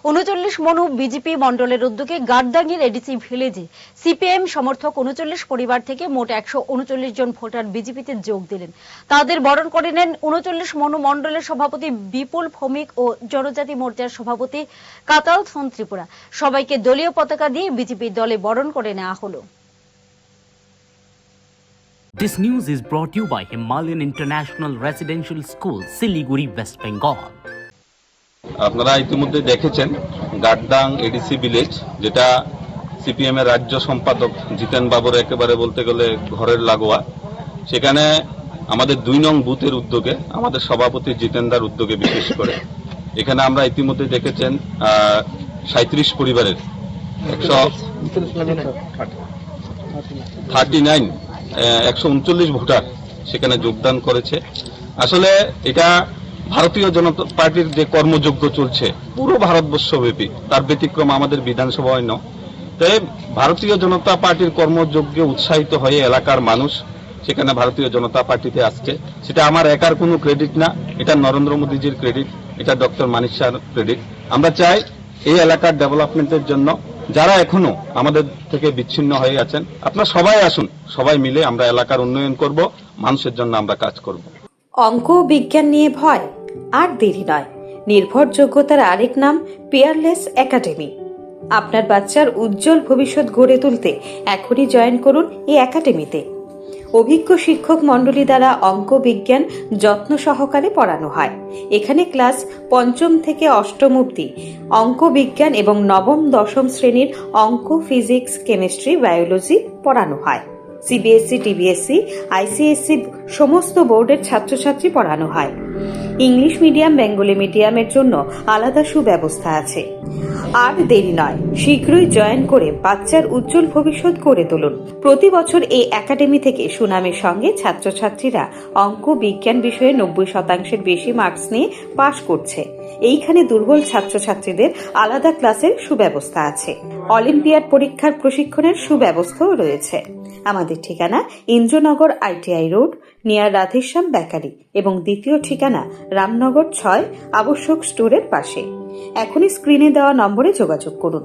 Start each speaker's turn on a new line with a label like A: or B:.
A: ৩৯ Manu BJP মন্ডলের উদ্যোগে গারদাঙ্গির ADC ভিলেজে CPM সমর্থক ৩৯ পরিবার থেকে মোট ১৩৯ জন ভোটার বিজেপিতে যোগ দিলেন। তাদের বরণ করে নেন ৩৯ মনু মন্ডলের সভাপতি বিপুল ভৌমিক ও জনজাতি মোর্চার সভাপতি কাতাল থন ত্রিপুরা। সবাইকে দলীয় পতাকা দিয়ে বিজেপি দলে বরণ করে নেওয়া হলো।
B: This news is brought to you by Himalayan International Residential School, Siliguri, West Bengal.
C: আপনারা ইতিমধ্যে দেখেছেন গারদাং এডিসি ভিলেজ, যেটা সিপিএম এর রাজ্য সম্পাদক জিতেন বাবুর একেবারে বলতে গেলে ঘরের লাগোয়া। সেখানে আমাদের ২ নং বুথের উদ্যোগে, আমাদের সভাপতি জিতেনদার উদ্যোগে বিশেষ করে এখানে আমরা ইতিমধ্যে দেখেছেন ৩৭ পরিবারের 139 ভোটার সেখানে যোগদান করেছে। আসলে এটা ভারতীয় জনতা পার্টির যে কর্মযজ্ঞ চলছে পুরো ভারতবর্ষব্যাপী, তার ব্যতিক্রম আমাদের বিধানসভায় নয়। তাই ভারতীয় জনতা পার্টির কর্মযজ্ঞে উৎসাহিত হয়ে এলাকার মানুষ সেখানে ভারতীয় জনতা পার্টিতে আসছে। সেটা আমার একার কোনো ক্রেডিট না, এটা নরেন্দ্র মোদীজির ক্রেডিট, এটা ডক্টর মানিক শাহর ক্রেডিট। আমরা চাই এই এলাকার ডেভেলপমেন্টের জন্য যারা এখনো আমাদের থেকে বিচ্ছিন্ন হয়ে আছেন, আপনারা সবাই আসুন, সবাই মিলে আমরা এলাকার উন্নয়ন করব, মানুষের জন্য আমরা কাজ করব।
D: অঙ্ক ও বিজ্ঞান নিয়ে ভয় আর দেরি নয়। নির্ভরযোগ্যতার আরেক নাম পিয়ারলেস একাডেমি। আপনার বাচ্চার উজ্জ্বল ভবিষ্যৎ গড়ে তুলতে এখনই জয়েন করুন এই একাডেমিতে। অভিজ্ঞ শিক্ষক মণ্ডলী দ্বারা অঙ্ক বিজ্ঞান যত্ন সহকারে পড়ানো হয়। এখানে ক্লাস ৫ম থেকে ৮ম অবধি অঙ্ক বিজ্ঞান এবং নবম দশম শ্রেণীর অঙ্ক, ফিজিক্স, কেমিস্ট্রি, বায়োলজি পড়ানো হয়। সিবিএসসি, টিবিএসসি, আইসিএসসি সমস্ত বোর্ডের ছাত্রছাত্রী পড়ানো হয়। ইংলিশ মিডিয়াম, বেঙ্গলি মিডিয়ামের জন্য আলাদা সুব্যবস্থা আছে। আর দেরি নয়, শীঘ্রই জয়েন করে বাচ্চার উজ্জ্বল ভবিষ্যৎ গড়ে তুলুন। প্রতি বছর এই একাডেমি থেকে সুনামের সঙ্গে ছাত্রছাত্রীরা অঙ্ক বিজ্ঞান বিষয়ে ৯০% বেশি মার্কস নিয়ে পাশ করছে। এইখানে দুর্বল ছাত্রছাত্রীদের আলাদা ক্লাসের সুব্যবস্থা আছে। অলিম্পিয়াড পরীক্ষার প্রশিক্ষণের সুব্যবস্থাও রয়েছে। আমাদের ঠিকানা Indranagar ITI road, near Radheshyam bakery, এবং দ্বিতীয় ঠিকানা রামনগর ৬ আবশ্যক স্টোরের পাশে। এখনই স্ক্রিনে দেওয়া নম্বরে যোগাযোগ করুন।